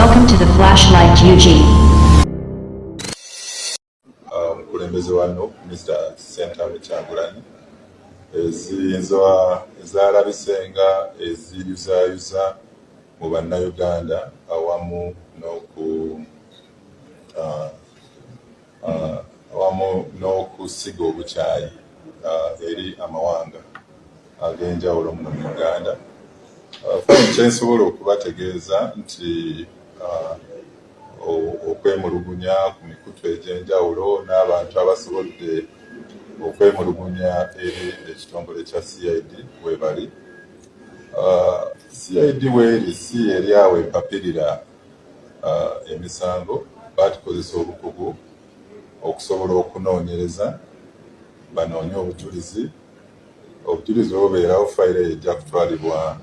Welcome to the Flashlight UG. Mukulembeze wano Mr. Sentamu Kyagulanyi ezalabisenga eziyuzayuza mu bannayuganda awamu n'okusiga obukyayi eri amawanga ag'enjawulo mu Uganda. Kyensobola okubategeeza nti okwemulugunya ku mikutu egy'enjawulo n'abantu abasobodde okwemulugunya eri ekitongole kya CID webali. CID weeri si eri awo epapirira emisango, batukozesa obukugu okusobola okunoonyereza banoonye obujulizi obubeerawo fayiro ejja kutwalibwa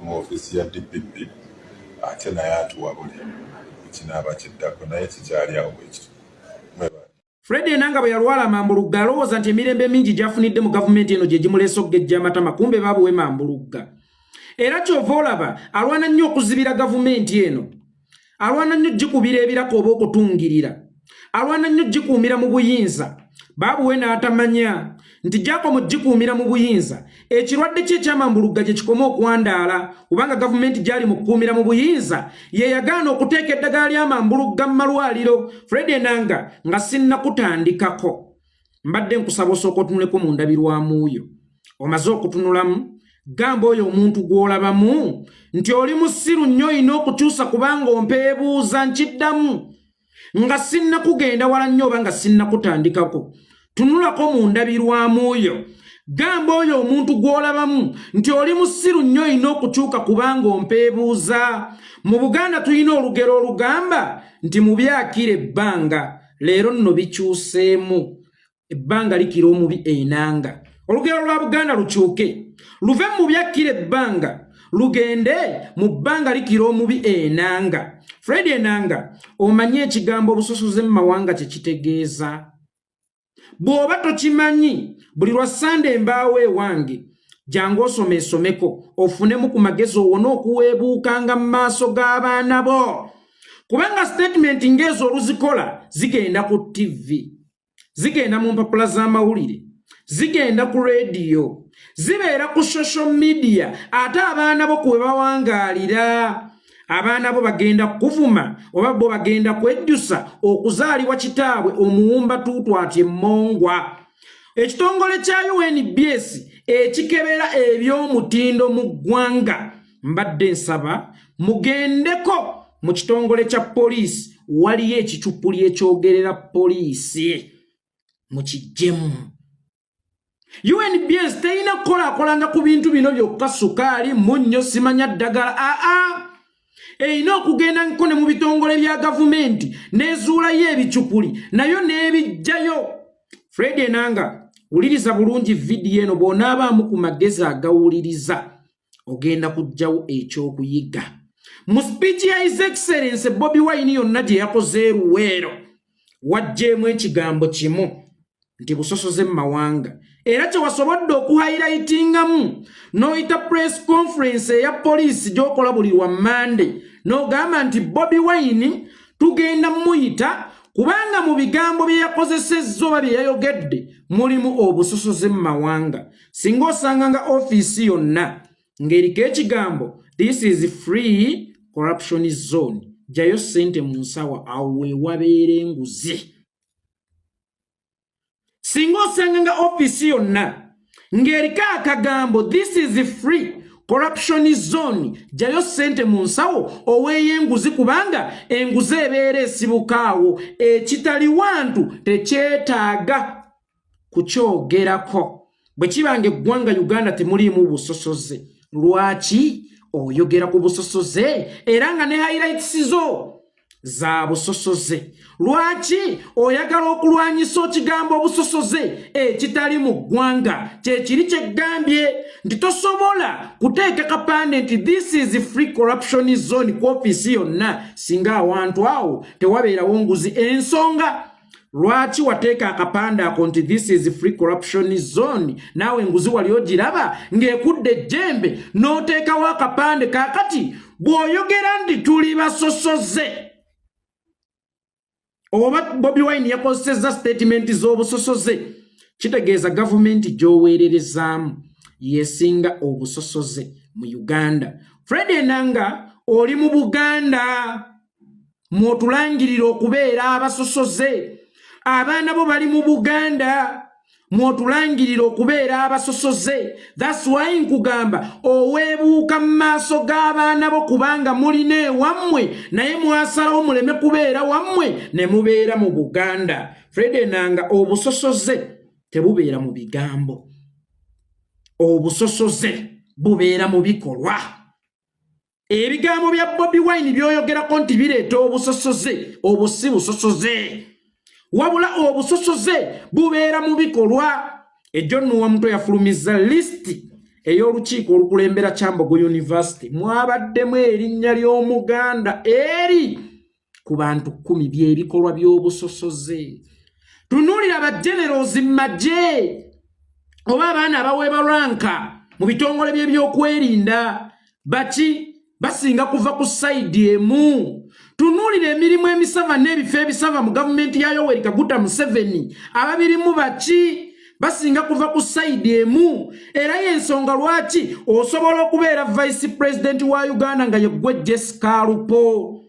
mu ofiisi ya DPP ate naye atuwabule kinaaba kiddako naye kikyali awo bwekito. Fred Enanga bwe yalwala Mambulugga alowooza nti emirembe mingi gyafunidde mu gavumenti eno gye gimuleese okugejja amatama, kumbe baabuwe Mambulugga. Era kyova olaba alwana nnyo okuzibira gavumenti eno, alwana nnyo gikubira ebirako oba okutungirira, alwana nnyo gikuumira mu buyinza. Baabuwe n'atamanya nti gy'akoma gikuumira mu buyinza ekirwadde kye ekya Mambulugga gye kikoma okwandaala, kubanga gavumenti gy'ali mu kukuumira mu buyinza ye yagaana okuteeka eddagala lya Mambulugga mu malwaliro. Fred Enanga nga sinnakutandikako mbadde nkusaba osooka otunuleko mu ndabirwamuuyo. Omaze okutunulamu, gamba oyo omuntu gw'olabamu nti oli musiru nnyo olina okukyusa kubanga ompeebuuza nkiddamu nga sinnakugenda wala nnyo oba nga sinnakutandikako. Tunulako mu ndabirwamuuyo, gamba oyo omuntu gw'olabamu nti oli musiru nnyo olina okukyuka kubanga ompeebuuza. Mu Buganda tulina olugero olugamba nti mu byakira ebbanga, leero nno bikyuseemu. Ebbanga likira omubi Enanga. Olugero lwa Buganda lukyuke, luve mu byakira ebbanga lugende mu bbanga likira omubi Enanga. Fred Enanga, omanye ekigambo obusosoze mu mawanga kye kitegeeza. Bw'oba tokimanyi, buli lwa Sande mbaawo ewange jangu osomeko ofunemu ku magezi owona okuweebuukanga mu maaso g'abaana bo, kubanga statement ng'ezo oluzikola zigenda ku TV, zigenda mu mpapula z'amawulire, zigenda ku radio, zibeera ku social media, ate abaana bo kwe bawangaalira. Abaana bo bagenda kuvuma oba bo bagenda kwejjusa okuzaalibwa kitaabwe omuwumba tuutwatye mmongwa. Ekitongole kya UNBS ekikebera eby'omutindo mu ggwanga, mbadde nsaba mugendeko mu kitongole kya poliisi, waliyo ekikyupuli ekyogerera poliisi mukijjemu. UNBS terina kukolaakolanga ku bintu bino byokka, sukaali, munnyo, simanya ddagala. Erina okugenda nkone mu bitongole bya gavumenti n'ezuulayo ebikyupuli nayo n'ebijjayo. Fred Enanga, wuliriza bulungi vidiyo eno, bw'onaabaamu ku magezi agawuliriza ogenda kujjawo ekyokuyiga. Mu speech ya His Excellency Bobi Wine yonna gye yakoze Luweero, wajjeemu ekigambo kimu nti busosoze mu mawanga, era kye wasobodde okuhighlightingamu n'oyita press conference eya poliisi gy'okola buli lwa Monday n'ogamba nti Bobi Wine tugenda muyita kubanga mu bigambo bye yakozesezza oba bye yayogedde mulimu obusosoze mu mawanga. Singa osanga nga ofiisi yonna ng'eriko ekigambo this is free corruption zone, jayo ssente mu nsawa, awo weewabeera enguzi. Singa osanga nga ofiisi yonna ng'eriko akagambo this is free corruption zone, jayo ssente mu nsawo oweeyo enguzi, kubanga enguzi ebeera esibukaawo. Ekitali wantu tekyetaaga kukyogerako. Bwe kibanga eggwanga Uganda temuliimu busosoze, lwaki oyogera ku busosoze era nga ne highlights zo za busosoze? Lwaki oyagala okulwanyisa okigambo obusosoze ekitali mu ggwanga? Kyekiri kyeggambye nti tosobola kuteeka kapande nti this is free corruption zone ku ofiisi yonna singa awantu awo tewabeerawo nguzi. Ensonga lwaki wateeka akapande ako nti this is free corruption zone naawe enguzi wali ogiraba ng'ekudde ejjembe n'oteekawo akapande kaakati bw'oyogera nti tuli basosoze oba Bobi Wine yakozesezza statement z'obusosoze kitegeeza gavumenti gy'oweererezaamu yesinga obusosoze mu Uganda. Fred Enanga oli mu Buganda mwotulangirira okubeera abasosoze. Abaana bo bali mu Buganda mwotulangirira okubeera abasosoze. That's why nkugamba oweebuuka mu maaso g'abaana bo kubanga mulina ewammwe naye mwasalawo muleme kubeera wammwe ne mubeera mu Buganda. Fred Enanga obusosoze tebubeera mu bigambo. Obusosoze bubeera mu bikolwa. Ebigambo bya Bobi Wine byoyogerako nti bireeta obusosoze obusi busosoze. Wabula obusosoze bubeera mu bikolwa. Ejjo Nuwa Mutwe yafulumizza listi ey'olukiiko olukulembera Kyambogo University mwabaddemu erinnya ly'Omuganda eri ku bantu 10 by'ebikolwa by'obusosoze. Tunuulira bagenerozi mu magye oba abaana abaweebwa ranka mu bitongole by'ebyokwerinda baki basinga kuva ku sayidi emu. Tunuulira emirimu emisava n'ebifo ebisava mu gavumenti ya Yoweri Kaguta Museveni ababirimu baki basinga kuva ku sayidi emu. Era y'ensonga lwaki osobola okubeera vice president wa Uganda nga ye gwe Jessica Lupo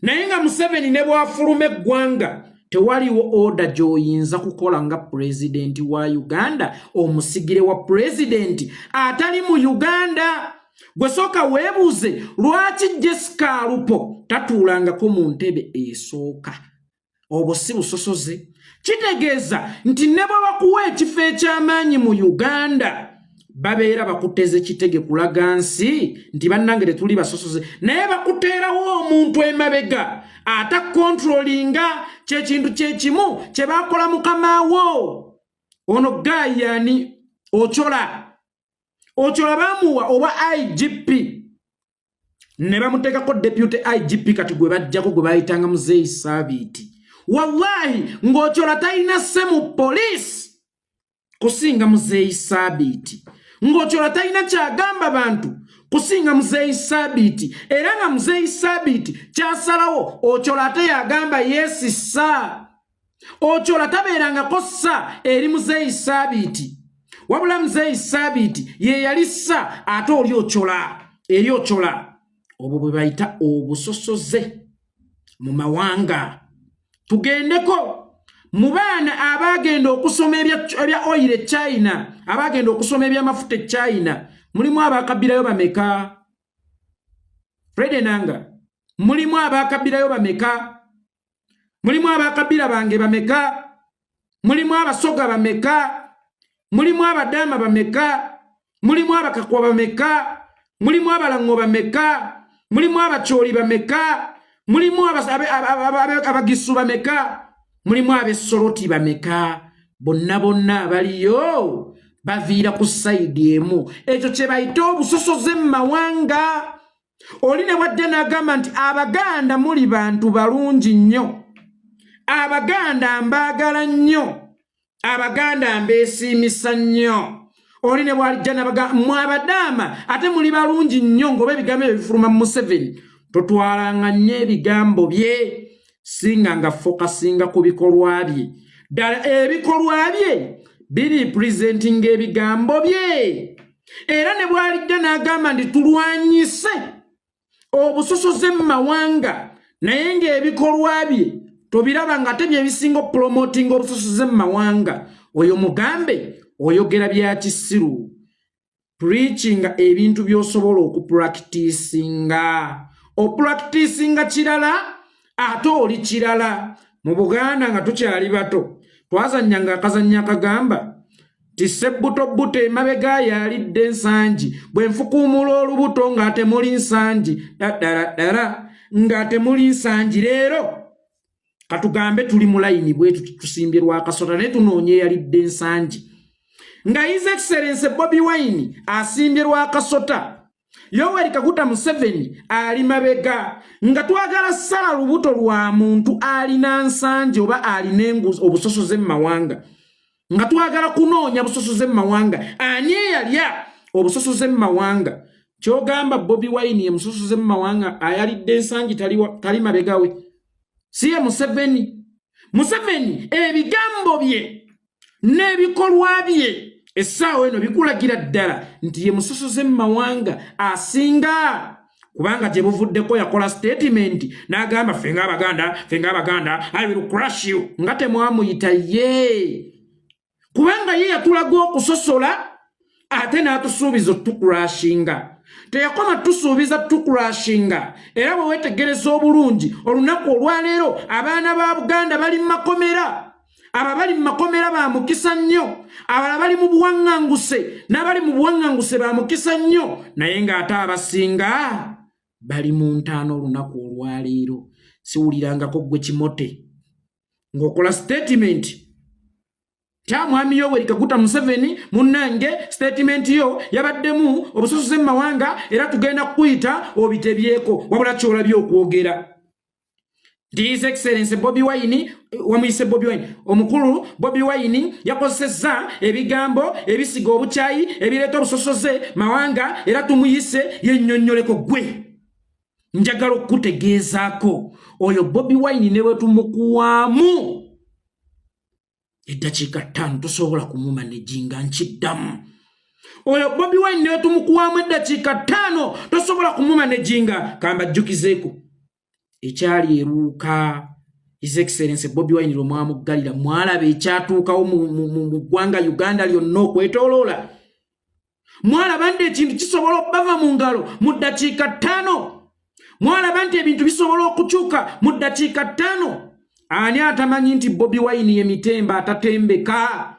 naye nga Museveni ne bw'afuluma eggwanga tewaliwo order gy'oyinza kukola nga president wa Uganda omusigire wa president atali mu Uganda. Gwe sooka weebuuze lwaki Jessica Lupo tatuulangako mu ntebe esooka. Obwo si busosoze. Kitegeeza nti ne bwe bakuwa ekifo eky'amaanyi mu Uganda babeera bakuteze kitege kulaga nsi nti bannange tetuli basosoze naye bakuteerawo omuntu emabega atakontrolinga kyekintu kyekimu kye baakola mukamaawo. Ono gayani Ochola bamuwa oba IGP ne bamuteekako deputy IGP kati gwe bajjako gwe bayitanga Muzeeyi Saabiti. Wallahi ng'Ochola talina ssemu police kusinga Muzeeyi Saabiti. Ng'Ochola talina kyagamba bantu kusinga Muzeeyi Saabiti. Era nga Muzeeyi Saabiti kyasalawo Ochola ate yagamba yes sir. Ochola tabeerangako ssa eri Muzeeyi Saabiti. Wabula Muzeeyi Saabiti ye yali ssa ate oli Ochola eri Ochola. Obwo bwe bayita obusosoze mu mawanga. Tugendeko mu baana abagenda okusoma ebya oil e China abagenda okusoma ebyamafuta e China mulimu abakabirayo bameka? Fred Enanga mulimu abakabirayo bameka? Mulimu abakabira bange bameka? Mulimu abasoga bameka? Mulimu abadama bameka? Mulimu abakakwa bameka? Mulimu abalango bameka? Mulimu abacholi bameka? Mulimu abagisu bameka? Mulimu abesoloti bameka? Bonna baliyo baviira ku sayidi emu. Ekyo kye bayita obusosoze mu mawanga. Oli ne wadde n'agamba nti Abaganda muli bantu balungi nnyo. Abaganda mbaagala nnyo. Abaganda mbeesiimisa nnyo. Oli ne bw'alijja n'abagamba mmwe Abadaama ate muli balungi nnyo ng'oba ebigambo ebyo bifuluma mu Museveni. Totwalanga nnyo ebigambo bye singa nga fokasinga ku bikolwa bye. Ddala ebikolwa bye biri presenting ebigambo bye. Era ne bw'alijja n'agamba nti tulwanyise obusosoze mu mawanga naye ng'ebikolwa bye tobiraba nga te bye bisinga promoting obusosoze mu mawanga. Oyo mugambe oyogera bya kisiru. Preachinga ebintu by'osobola okupracticinga. Opracticinga kirala ate oli kirala. Mu Buganda nga tukyali bato twazannyanga akazannya akagamba ti sebbuto emabega yalidde ensangi bwe nfukuumula olubuto ng'ate muli nsangi ddala ng'ate muli nsangi. Leero katugambe tuli mu layini bwetu tusimbye Lwakasota naye tunoonye yalidde ensangi nga His Excellency Bobi Wine asimbye Lwakasota Yoweri Kaguta Museveni ali mabega nga twagala sala lubuto lwa muntu alina nsanje oba alina enguzi obusosoze mu mawanga nga twagala kunoonya busosoze mu mawanga ani yalya obusosoze mu mawanga kyogamba Bobi Wine musosoze mu mawanga ayalidde ensanje tali mabega we siye Museveni ebigambo bye n'ebikolwa bye essaawa eno bikulagira ddala nti ye musosoze mu mawanga asinga kubanga gye buvuddeko yakola statement n'agamba fenga abaganda I will crush you nga temwamuyita ye kubanga ye yatulaga okusosola ate n'atusuubiza tukurashinga teyakoma tusuubiza tukurashinga era bwe wetegereza obulungi olunaku olwaleero abaana ba Buganda bali mu makomera ababali mu makomera ba mukisa nnyo abala bali mu buwaŋŋanguse n'abali mu buwaŋŋanguse ba mukisa nnyo naye ng'ate abasinga bali mu ntaano olunaku olwaleero siwulirangako gwe kimote ng'okola statement kya mwami Yoweri Kaguta Museveni munnange statement yo yabaddemu obusosoze mu mawanga era tugenda kuyita obitebyeko wabula kyolabye okwogera His Excellency Bobi Wine wamuyise Bobi Wine omukulu Bobi Wine yakozeseza ebigambo ebisiga obukyayi ebireeta obusosoze mawanga era tumuyise yennyonnyoleko gwe njagala okutegeezaako oyo Bobi Wine newe tumukuwaamu eddakiika 5 tosobola kumumaneginga nkiddamu oyo Bobi Wine newe tumukuwaamu eddakiika 5 tosobola kumumaneginga kamba jjukizeeko ekyali eruuka His Excellency Bobi Wine lwomwamuggalira mwalaba ekyatuukawo mu ggwanga Uganda lyonna okwetooloola mwalaba nti ekintu kisobola okubava mu ngalo mu ddakiika 5 mwalaba nti ebintu bisobola okukyuka mu ddakiika 5 ani atamanyi nti Bobi Wine ye mitembe atatembeka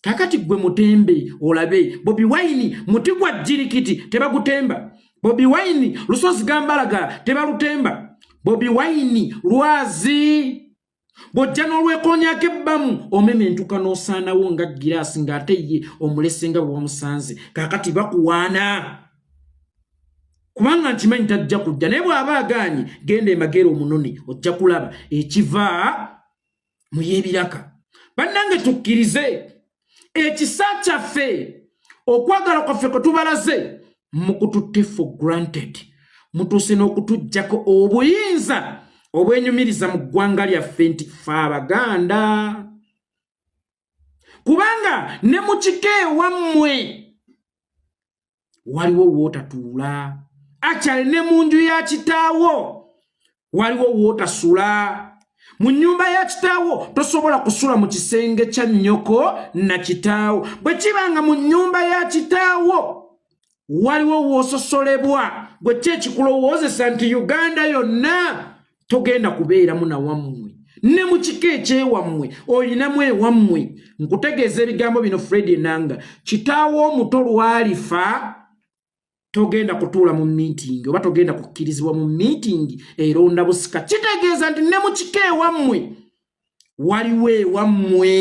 kakati gwe mutembe olabe Bobi Wine muti gwa jirikiti tebagutemba Bobi Wine lusozi gambalaga tebalutemba Bobi Wine lwazi bojja n'olwekonyako ebbamu omementuka n'osaanawo nga giraasi ng'ate ye omulesenga bwe wamusanze kakati bakuwaana kubanga nkimanyi tajja kujja naye bw'aba agaanye genda emagero omunoni ojja kulaba ekiva mu y'ebiraka bannange tukkirize ekisa kyaffe okwagala kwaffe kwe tubalaze mukututte for granted mutuuse n'okutujjako obuyinza obwenyumiriza mu ggwanga lyaffe nti ffe Abaganda kubanga ne mu kika ewammwe waliwo wootatuula akyali ne mu nju ya kitaawo waliwo wootasula mu nnyumba ya kitaawo tosobola kusula mu kisenge kya nnyoko na kitaawo bwe kibanga mu nnyumba ya kitaawo waliwo woososolebwa gwe kyekikulowoozesa nti Uganda yonna togenda kubeeramu na wammwe ne mu kika ekyewammwe olinamu ewammwe nkutegeeza ebigambo bino Fred Enanga kitaawo omuto lwalifa togenda kutuula mu meeting oba togenda kukkirizibwa mu meeting eronda busika kitegeeza nti ne mu kika ewammwe waliwo ewammwe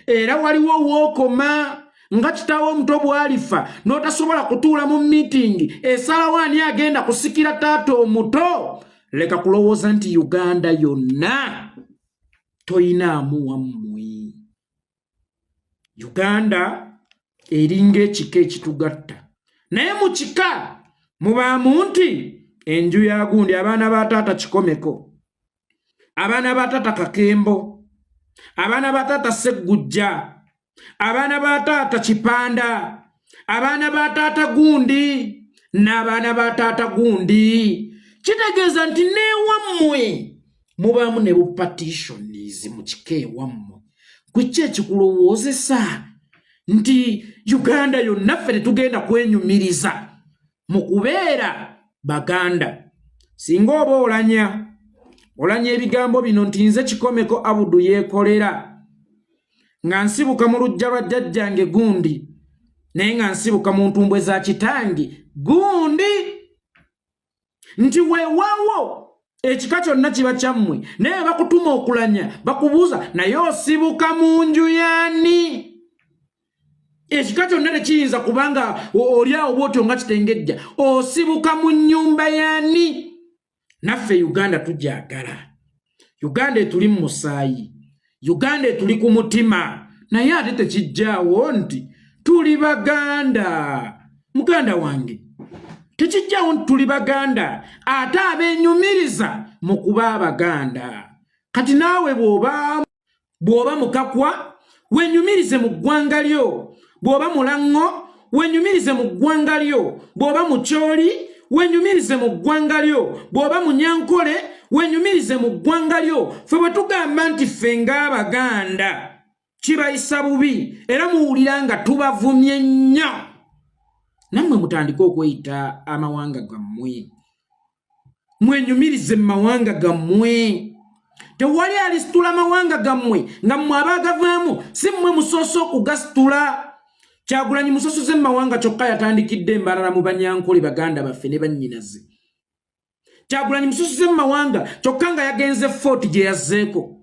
era waliwo wookoma nga kitaawo omuto bwalifa n'otasobola kutuula mu meeting esalawo ani agenda kusikira taata omuto leka kulowooza nti Uganda yonna toyinaamu wammwe Uganda eringa ekika ekitugatta naye mu kika mubaamu nti enju ya gundi abaana ba taata kikomeko abaana ba taata kakembo abaana ba taata seggujja abaana ba taata kipanda abaana ba taata gundi n'abaana ba taata gundi kitegeeza nti neewammwe mubaamu ne bupatitionizi mu kika ewammwe kwiki ekikulowoozesa nti Uganda yonna ffe tetugenda kwenyumiriza mu kubeera Baganda singa oba olanya ebigambo bino nti nze kikomeko Abudu Yekolera nga nsibuka mu lujja lwa jjajjange gundi naye nga nsibuka mu ntumbwe za kitange gundi nti weewaawo ekika kyonna kiba kyammwe naye bakutuma okulanya bakubuuza naye osibuka mu nju yaani ekika kyonna tekiyinza kubanga oli awo bw'otyo nga kitengejja osibuka mu nnyumba yaani. Naffe Uganda tugyagala, Uganda etuli mu musaayi, Uganda etuli ku mutima, naye ate tekijjaawo nti tuli Baganda. Muganda wange, tekijjaawo nti tuli Baganda ate abeenyumiriza mu kuba Abaganda. Kati naawe bw'oba mukakwa wenyumirize mu ggwanga lyo, bw'oba mulango wenyumirize mu ggwanga lyo, bw'oba mukyoli wenyumirize mu ggwanga lyo, bw'oba munyankole wenyumirize mu ggwanga lyo. Ffe bwe tugamba nti ffe ng'Abaganda kibayisa bubi era muwulira nga tubavumye nnyo, nammwe mutandike okweyita amawanga gammwe, mwenyumirize mu mawanga gammwe. Tewali alisitula amawanga gammwe nga mmwe abaagavaamu si mmwe musoose okugasitula. Kyagulanyi musosoze mu mawanga kyokka yatandikidde embalala mu Banyankole Baganda baffe ne bannyinaze. Kyagulanyi musosoze mu mawanga kyokka nga yagenze Fort gye yazzeeko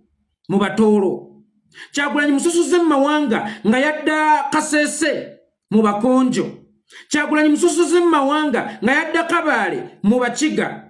mu Batoolo. Kyagulanyi musosoze mu mawanga nga yadda Kasese mu Bakonjo. Kyagulanyi musosoze mu mawanga nga yadda Kabaale mu Bakiga.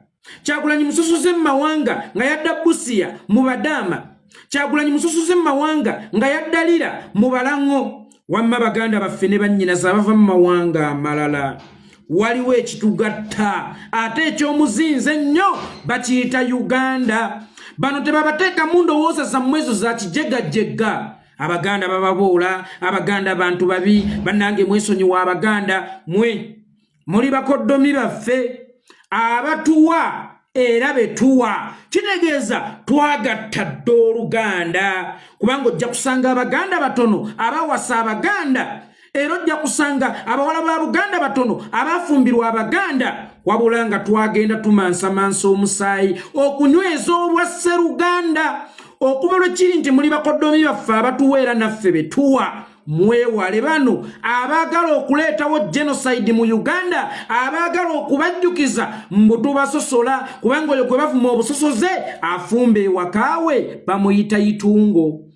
Kyagulanyi musosoze mu mawanga nga yadda Busia mu Badaama. Kyagulanyi musosoze mu mawanga nga yadda Lira mu Balango. Wamma Baganda baffe ne bannyinaze abava mu mawanga amalala. Waliwo ekitugatta ate ekyomuzinze nnyo bakiyita Uganda. Bano tebabateeka mu ndowooza zammwe ezo za kijegajjegga. Abaganda bababoola, Abaganda bantu babi, bannange mwesonyiwa Abaganda, mwe muli bakoddomi baffe abatuwa era betuwa. Kitegeeza twagatta dda Oluganda kubanga ojja kusanga Abaganda batono abawasa Abaganda era ojja kusanga abawala ba Buganda batono abafumbirwa Abaganda, wabula nga twagenda tumansamansa omusaayi okunyweza olwa Sseruganda. Okuba lwe kiri nti muli bakoddomi baffe abatuweera naffe betuwa. Mwewale bano abaagala okuleetawo genocide mu Uganda, abaagala okubajjukiza mbu tubasosola kubanga oyo gwe bavuma obusosoze afumba ewakaawe bamuyita Itungo.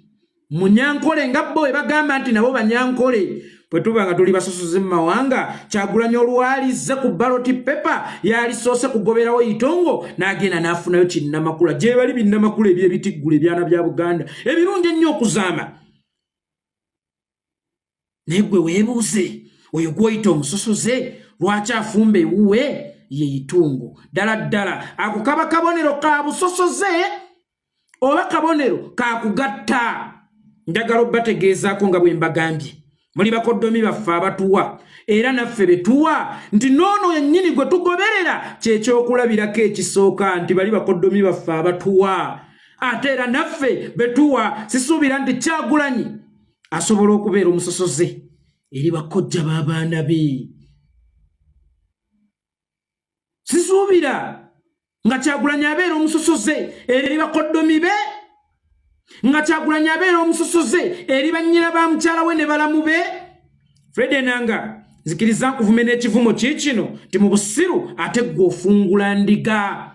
Munyankole nga bo bwe bagamba nti nabo Banyankole bwe tuba nga tuli basosoze mu mawanga. Kyagulanyi olwalizze ku ballot paper yalisoose kugoberawo Itongo n'agenda n'afunayo kinnamakula gye bali binnamakula eby'ebitiggula ebyana bya Buganda ebirungi ennyo okuzaama. Negwe weebuuze oyo gw'oyita omusosoze lwaki afumba ewuwe ye Itungo. Ddala ddala ako kaba kabonero ka busosoze oba kabonero ka kugatta. Njagala obbategeezaako nga bwe mbagambye muli bakoddomi baffe abatuwa era naffe betuwa nti noono yennyini gwe tugoberera kyekyokulabirako ekisooka nti bali bakoddomi baffe abatuwa ate era naffe betuwa. Sisuubira nti Kyagulanyi asobola okubeera omusosoze eri bakojja b'abaana be. Sisuubira nga Kyagulanyi abeera omusosoze eri bakoddomi be, nga Kyagulanyi abeera omusosoze eri bannyina ba mukyala we ne balamu be. Fred Enanga, nzikiriza nkuvume n'ekivumo kiikino nti mu busiru ate gwe ofungula ndiga.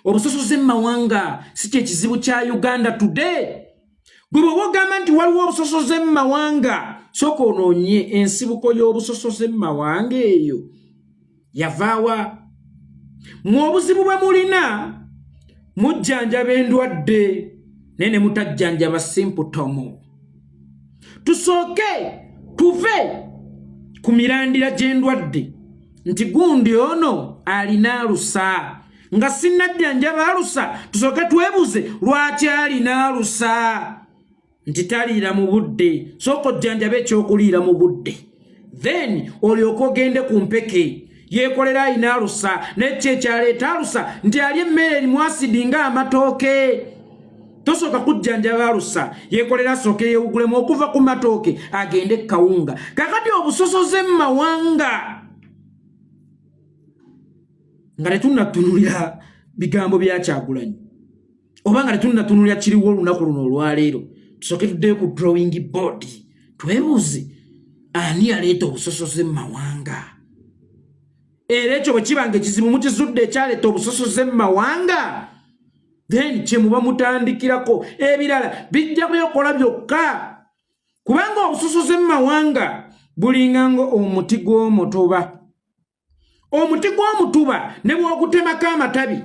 Obusosoze mu mawanga si kyekizibu kya Uganda today. Gwe bw'oba ogamba nti waliwo obusosoze mu mawanga, sooka onoonye ensibuko y'obusosoze mu mawanga eyo yavaawa. Mu obuzibu bwe mulina mujjanjaba endwadde naye ne mutajjanjaba simputomo. Tusooke tuve ku mirandira gy'endwadde nti gundi ono alina alusa nga sinnajjanjaba alusa. Tusooke twebuuze lwaki alina alusa nti taliira mu budde. Sooka ojjanjaba ekyokuliira mu budde, then olyoke ogende ku mpeke. Yekolera alina alusa n'ekyo ekyaleeta alusa nti alya emmere erimu asidi ng'amatooke. Tosooka kujjanjaba alusa, Yekolera asooke yeewugulemu okuva ku matooke agende kawunga. Kakati obusosoze mu mawanga nga tetunnatunulira bigambo bya Kyagulanyi oba nga tetunnatunulira kiriwo olunaku luno olwaleero, tusooke tuddeyo ku drawing board twebuuze ani yaleeta obusosoze mu mawanga. Era ekyo bwe kibanga ekizibu mukizudde ekyaleeta obusosoze mu mawanga, then kye muba mutandikirako. Ebirala bijja kuyokola byokka kubanga obusosoze mu mawanga bulinga omuti gw'omutuba. Omuti gw'omutuba ne bw'ogutemako amatabi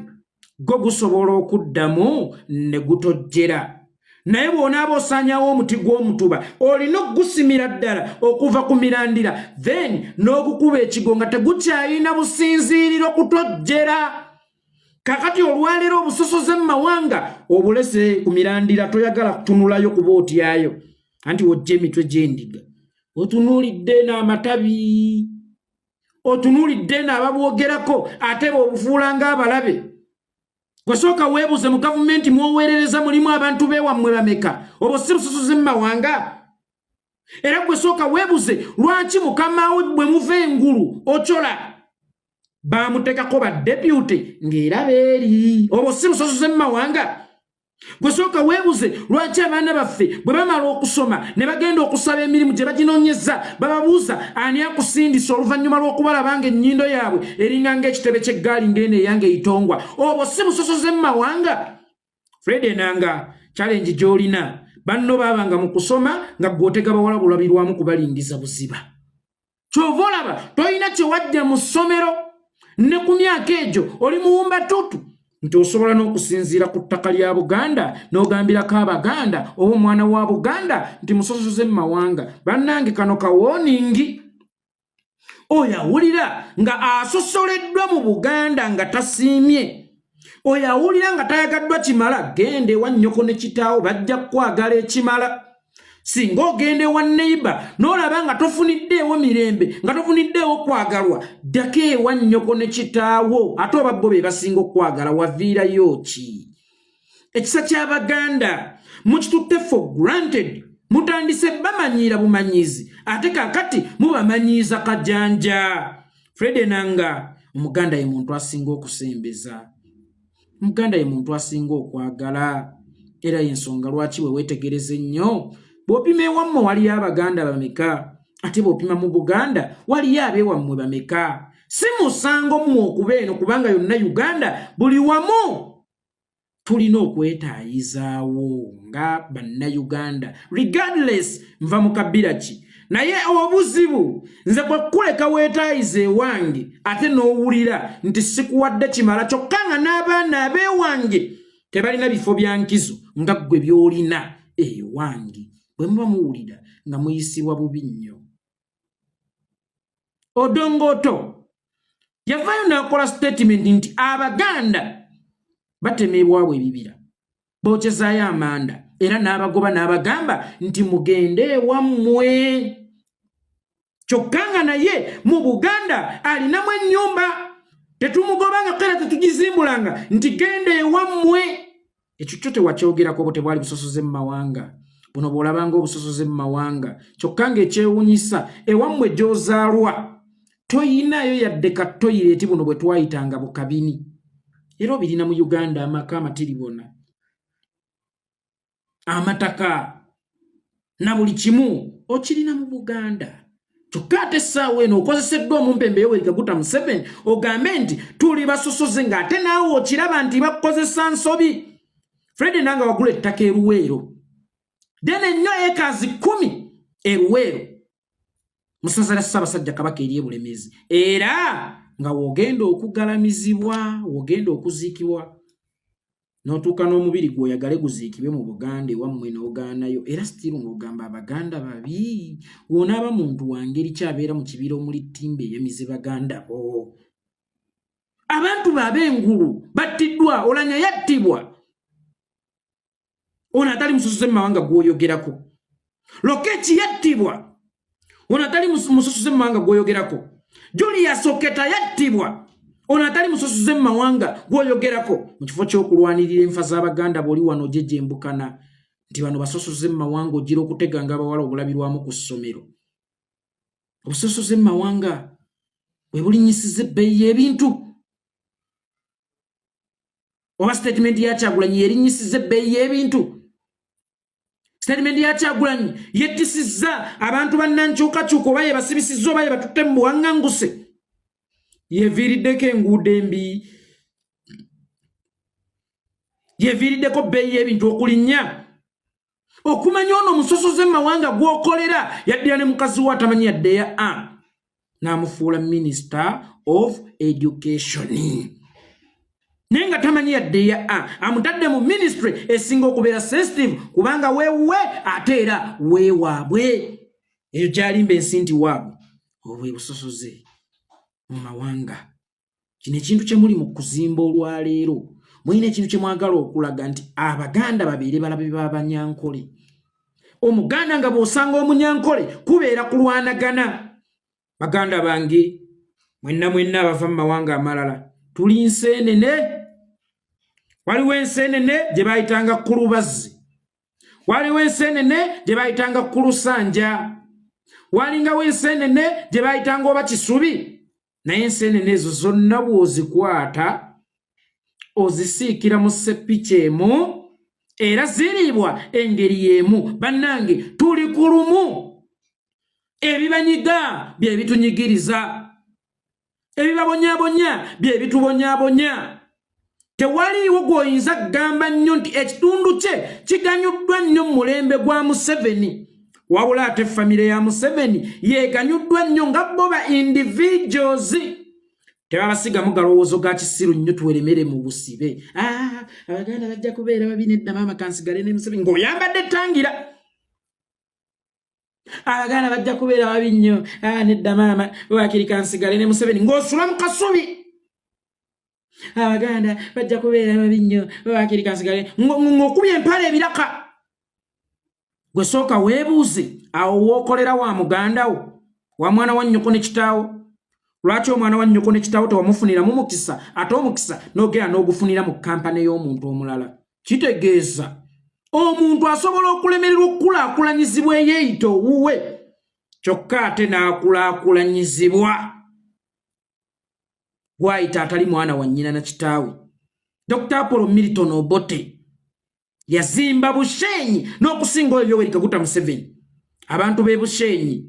go gusobola okuddamu ne gutojjera. Naye bw'onaaba osaanyawo omuti gw'omutuba olina okugusimira ddala okuva ku mirandira, then n'ogukuba ekigo nga tegukyalina businziiriro kutojjera. Kakati olwaleero obusosoze mu mawanga obulese ku mirandira, toyagala kutunulayo kuba otyayo anti wojja emitwe gy'endiga. Otunuulidde n'amatabi, otunuulidde n'ababwogerako ate bw'obufuula ng'abalabe. Gwe sooka weebuuze mu gavumenti mw'oweerereza mulimu abantu beewammwe bameka? Obwo si busosoze mu mawanga? Era gwe sooka weebuuze lwaki mukama we bwe muva engulu ocola baamutekako baddepute ng'era beeri? Obwo si busosoze mu mawanga? Gwe sooka weebuuze lwaki abaana baffe bwe bamala okusoma ne bagenda okusaba emirimu gye baginoonyeza bababuuza ani akusindisa oluvannyuma lw'okubalaba ng'ennyindo yaabwe eringa ng'ekitebe ky'eggaali ng'eno eyange Itongwa? Obwo si busosoze mu mawanga? Fred Enanga, challenge gy'olina banno baabanga mu kusoma nga gw'otega bawala bulabirwamu kubalingiza buziba. Kyova olaba tolina kye wajja mu ssomero ne ku myaka egyo oli muwumba tutu nti osobola n'okusinziira ku ttaka lya Buganda n'ogambirako Abaganda oba omwana wa Buganda nti musosoze mu mawanga. Bannange kano kawooningi. Oyo awulira nga asosoleddwa mu Buganda nga tasiimye, oyo awulira nga tayagaddwa kimala, gende wa nnyoko ne kitaawo bajja kwagala ekimala. Singa ogende wa neighbor n'olaba nga tofuniddeewo mirembe, nga tofuniddeewo kwagalwa, ddako ewa nnyoko ne kitaawo, ate oba bo be basinga okwagala, waviirayo ki? Ekisa ky'Abaganda mukitutte for granted. Mutandise bamanyiira bumanyizi ate kakati mubamanyiiza kajanja. Fred Enanga, Omuganda ye muntu asinga okusembeza, Omuganda ye muntu asinga okwagala, era y'ensonga lwaki we weetegereze nnyo bw'opima ewammwe waliyo Abaganda bameka ate bw'opima mu Buganda waliyo abeewammwe bameka? Si musango mmwe okuba eno kubanga yonna Uganda buli wamu tulina okwetaayizaawo nga bannayuganda regardless nva mu kabira ki. Naye obuzibu nze bwe kuleka weetaayize ewange ate n'owulira nti sikuwadde kimala kyokka nga n'abaana ab'ewange tebalina bifo bya nkizo nga ggwe by'olina ewange. Bwe muba muwulira nga muyisibwa bubi nnyo. Odongoto yavaayo n'akola statement nti Abaganda batemebwabwe ebibira, bookyezaayo amanda, era n'abagoba n'abagamba nti mugende ewammwe. Kyokka nga naye mu Buganda alinamu ennyumba, tetumugobanga kera tetugizimbulanga nti genda ewammwe. Ekyo kyo tewakyogerako bo tebwali busosoze mu mawanga. Buno bw'olabanga obusosoze mu mawanga, kyokka ng'ekyewuunyisa ewammwe gy'ozaalwa toyinayo yadde kattoyireeti buno bwe twayitanga bukabini. Era obirina mu Uganda amaka amatiribona, amataka na buli kimu okirina mu Buganda. Kyokka ate essaawa eno okozeseddwa omumpembe Yoweri Kaguta Museveni ogambe nti tuli basosoze ng'ate naawe okiraba nti bakukozesa nsobi. Fred Enanga wagula ettaka e Luweero, then ennyo ekazi 10 e Luweero mu ssaza lya Ssaabasajja Kabaka eri e Bulemeezi, era nga wogenda okugalamizibwa, wogenda okuziikibwa n'otuuka n'omubiri gw'oyagale guziikibwe mu Buganda ewammwe n'ogaanayo, era sitiru ng'ogamba Abaganda babi. W'onaaba muntu wangeri kyabeera mu kibira omuli ttimba eyamize baganda bo. Abantu b'ab'engulu battiddwa, Olanya yattibwa. Ono atali musosoze mu mawanga gw'oyogerako. Lokeki yattibwa. Ono atali musosoze mu mawanga gw'oyogerako. Julius Oketa yattibwa. Ono atali musosoze mu mawanga gw'oyogerako. Mu kifo ky'okulwanirira enfa z'Abaganda bw'oli wano jeje embukana nti bano basosoze mu mawanga ogira okuteganga abawala obulabirwamu ku ssomero. Obusosoze mu mawanga bwe bulinyisiza ebbeeyi y'ebintu. Oba statement ya Kyagulanyi yerinyisiza ebbeeyi y'ebintu. Statement ya Kyagulanyi yettisizza abantu bannankyukakyuka oba ye basibisizza oba ye batutte mu buwaŋŋanguse. Yeviiriddeko enguudo embi, yeviiriddeko bbeeyi y'ebintu okulinnya. okumanya ono musosoze mawanga gwokolera yaddira ne mukazi wa tamanyi yadde ya n'amufuula Minister of Education nenga tamanyi yadde ya amutadde mu ministry esinga okubeera sensitive kubanga wewe ate era weewaabwe eyo gyalimba ensi nti waabwe obwe busosoze mu mawanga. Kino ekintu kye muli mu kuzimba olwaleero mulina ekintu kye mwagala okulaga nti Abaganda babeere balabe b'Abanyankole. Omuganda nga bw'osanga Omunyankole kubeera kulwanagana. Baganda bange mwenna abava mu mawanga amalala tuli nseenene. Waliwo enseenene gye bayitanga Kulubazzi, waliwo enseenene gye bayitanga Kulusanja, walingawo enseenene gye bayitanga Oba Kisubi. Naye enseenene ezo zonna bw'ozikwata ozisiikira mu seppiki emu era ziriibwa engeri y'emu. Bannange tuli ku lumu. Ebibanyiga bye bitunyigiriza, ebibabonyaabonya bye bitubonyaabonya. Tewaliiwo gw'oyinza kugamba nnyo nti ekitundu kye kiganyuddwa nnyo mu mulembe gwa Museveni, wabula ate famire ya Museveni yeganyuddwa nnyo nga bo ba individuals. Tebabasigamu galowoozo ga kisiru nnyo tuweremere mu busibe. Abaganda bajja kubeera babi nedda maama kansigale ne Museveni ng'oyambadde ettangira. Abaganda bajja kubeera babi nnyo nedda maama waakiri kansigale ne Museveni ng'osula mu kasubi. Abaganda bajja kubeera babi nnyo waakiri kansigale ng'okubye empale ebiraka. Gwe sooka weebuuze awo wookolera wa muganda wo, wa mwana wa nnyoko ne kitaawo. Lwaki omwana wa nnyoko ne kitaawo tewamufuniramu mukisa ate omukisa n'ogenda n'ogufunira mu kampani y'omuntu omulala? Kitegeeza omuntu asobola okulemererwa okukulaakulanyizibwa eyeeyita owuwe kyokka ate n'akulaakulanyizibwa gwayita atali mwana wa nnyina na kitaawe. Dr. Apollo Milton Obote yazimba Bushenyi n'okusinga oyo Yoweri Kaguta Museveni. Abantu b'e Bushenyi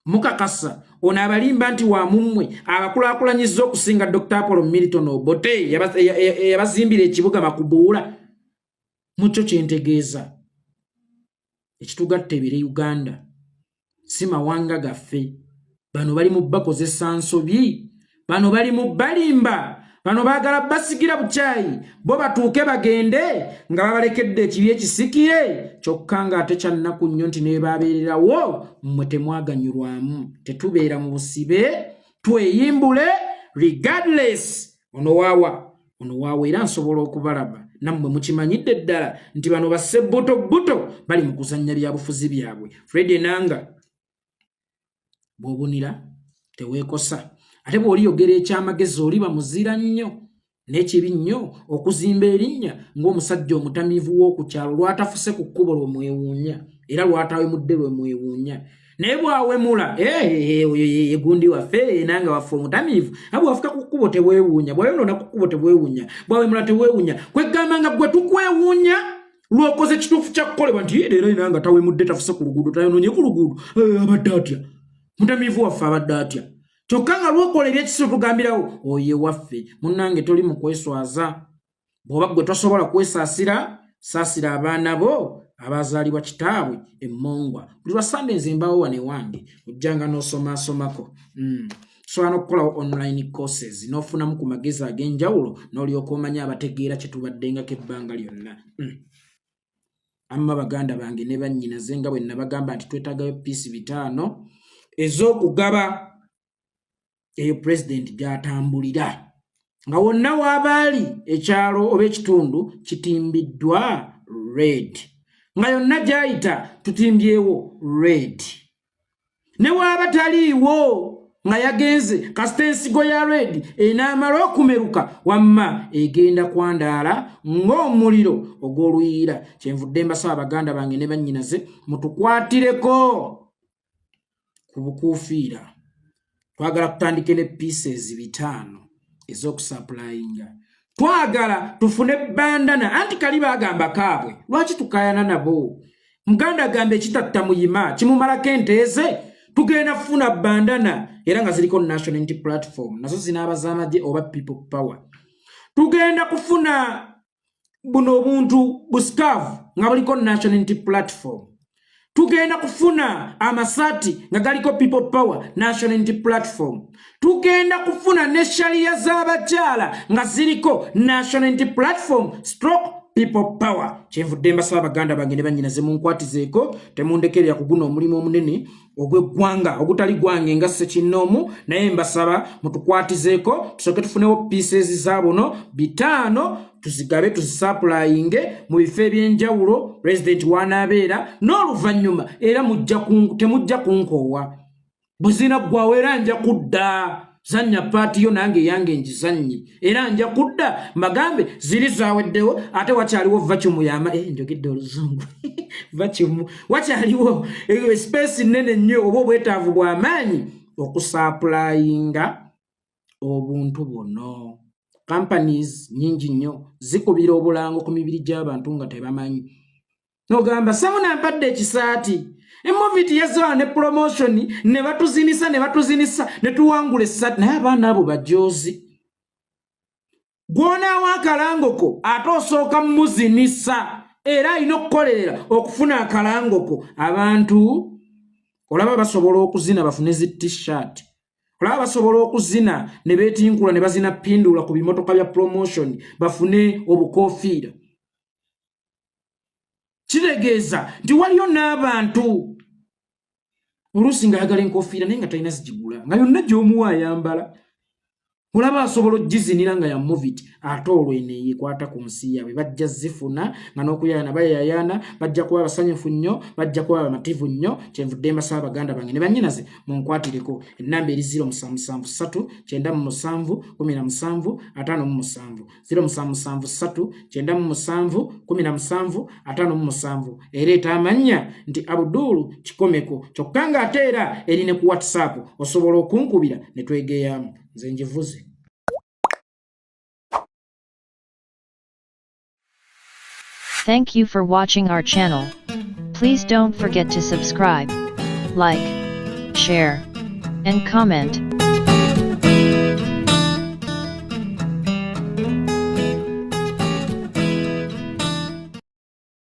mukakasa ono abalimba nti wa mummwe abakulaakulanyiza okusinga Dr. Apollo Milton Obote yabazimbira ekibuga Makubuula. Mukyo kyentegeeza ekitugatta ebire Uganda si mawanga gaffe. Bano bali mu bakozesa nsobi, bano bali mu balimba, bano baagala basigira bukyayi bo batuuke bagende nga babalekedde ekibi ekisikire kyokka nga ate kyannaku nnyo nti ne babeererawo mmwe temwaganyulwamu. Tetubeera mu busibe, tweyimbule regardless. Ono waawa era nsobola okubalaba nammwe mukimanyidde ddala nti bano basse buto bali mu kuzannya byabufuzi byabwe. Fred Enanga bw'obunira teweekosa. Ate bw'oliyogera ekyamagezi oliba muzira nnyo n'ekibi nnyo okuzimba erinnya ng'omusajja omutamiivu w'oku kyalo lwatafuse ku kkubo lwemwewuunya era lwatawemudde lwemwewuunya. Naye bw'awemula egundi waffe Enanga waffe omutamiivu bw'afuka ku kkubo tebwewuunya, bw'ayonona ku kkubo tebwewuunya, bw'awemula tebwewuunya. Kwegamba nga gwe tukwewuunya lw'okoze kituufu kyakukolebwa nti leero Enanga tawemudde tafuse ku luguudo tayononye ku luguudo abadde atya, mutamiivu waffe abadde atya. Kyokka nga lw'okola ebyekisiru tugambirawo oye waffe munnange toli mu kweswaza. Bw'oba gwe tosobola kwesaasira, saasira abaana bo abazaalibwa kitaabwe emmongwa. Buli lwa Sunday nze mbaawo wane wange ojjanga n'osomaasomako. Sobola n'okukolawo online courses n'ofunamu ku magezi ag'enjawulo n'olyoka omanya abategeera kye tubaddengako ebbanga lyonna. Amma baganda bange ne bannyinaze nga bwe nabagamba nti twetaagayo piisi 5 ez'okugaba eyo president gy'atambulira nga wonna w'abaali ekyalo oba ekitundu kitimbiddwa red, nga yonna gy'ayita tutimbyewo red. Ne w'aba taliiwo nga yagenze kasita ensigo ya red enaamala okumeruka wamma egenda kwandaala ng'omuliro ogw'oluyiira. Kyenvudde mbasaba baganda bange ne bannyinaze mutukwatireko ku bukuufiira. Twagala kutandike ne pieces 5 ez'okusupplyinga. Twagala tufune bandana anti kali bagamba kaabwe. Lwaki tukayana nabo? Muganda agamba ekitatta muyima kimumalako enteeze. Tugenda kufuna bandana era nga ziriko national unity platform nazo zinaaba z'amagye oba people power. Tugenda kufuna buno obuntu buskavu nga buliko national unity platform. Tugenda kufuna amasati nga galiko people power national unity platform. Tugenda kufuna ne sharia z'abakyala nga ziriko national unity platform stroke people power. Kyenvudde mbasaba Baganda bange ne bannyinaze munkwatizeeko temundekerera kuguno omulimu omunene ogw'eggwanga ogutali gwange nga Ssekinnoomu, naye mbasaba mutukwatizeeko tusooke tufunewo pieces zaabono 5 tuzigabe tuzisaplayinge mu bifo ebyenjawulo president wanaabeera n'oluvannyuma era temujja kunkoowa buzina gwawe era nja kudda zanya paati yo nange yange njizannyi era nja kudda mbagambe ziri zaweddewo ate wakyaliwo vacuum yama njogedde oluzungu vacuum wakyaliwo space nene nnyo oba obwetaavu bw'amaanyi okusaplayinga obuntu buno. Companies nyingi nnyo zikubira obulango ku mibiri gy'abantu nga tebamanyi. Nogamba samuna mpadde ekisaati emoviti yazola ne promotion ne batuzinisa ne tuwangula esaati naye abaana abo bajoozi. Gw'onaawa akalangoko ate osooka muzinisa era alina okukolerera okufuna akalangoko. Abantu olaba basobola okuzina bafune zi t-shirt. Olaba basobola okuzina ne beetinkula ne bazina pindula ku bimotoka bya promotion bafune obukofiira. Kitegeeza nti waliyo n'abantu oluusi ng'ayagala enkofiira naye nga talina zigigula nga yonna gy'omuwa ayambala. Olaba asobola ogizinira nga ya moviti ate olwo eno eyeekwata ku nsi yaabwe bajja zifuna nga n'okuyayaana bayayaana bajja kuba basanyufu nnyo bajja kuba bamativu nnyo. Kyenvudde mbasaba Baganda bange ne bannyinaze munkwatireko ennamba eri 0773 97 17 57 0773 97 17 57 ereeta amannya nti Abdul Kikomeko kyokka ng'ate era eri ne ku WhatsApp osobola okunkubira ne twegeeyaamu nze njivuze. Thank you for watching our channel. Please don't forget to subscribe, like, share, and comment.